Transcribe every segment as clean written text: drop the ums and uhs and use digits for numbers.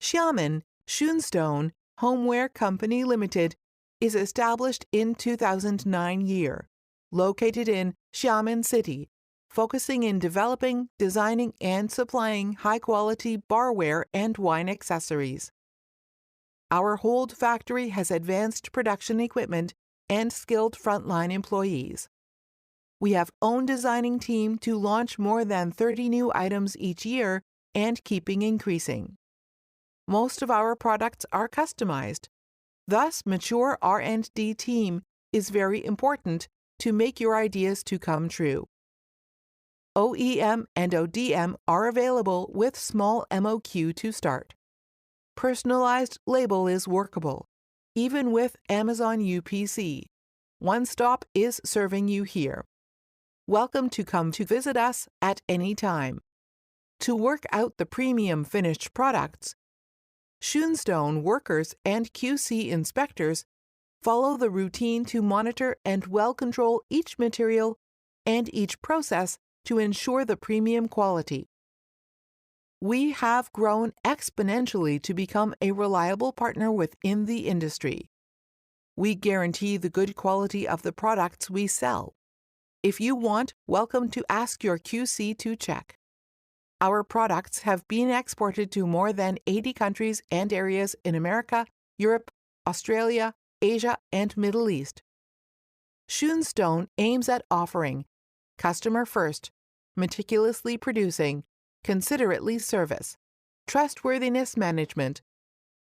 Us-Shunstone Homeware Company Limited is established in 2009 year, located in Xiamen City, focusing in developing, designing, and supplying high-quality barware and wine accessories. Our Hold factory has advanced production equipment and skilled frontline employees. We have own designing team to launch more than 30 new items each year and keeping increasing. Most of our products are customized. Thus, mature R&D team is very important to make your ideas to come true. OEM and ODM are available with small MOQ to start. Personalized label is workable, even with Amazon UPC. One Stop is serving you here. Welcome to come to visit us at any time. To work out the premium finished products, Sunstone workers and QC inspectors follow the routine to monitor and well control each material and each process to ensure the premium quality. We have grown exponentially to become a reliable partner within the industry. We guarantee the good quality of the products we sell. If you want, welcome to ask your QC to check. Our products have been exported to more than 80 countries and areas in America, Europe, Australia, Asia, and Middle East. Sunstone aims at offering customer first, meticulously producing, considerately service, trustworthiness management,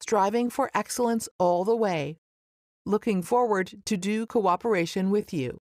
striving for excellence all the way. Looking forward to do cooperation with you.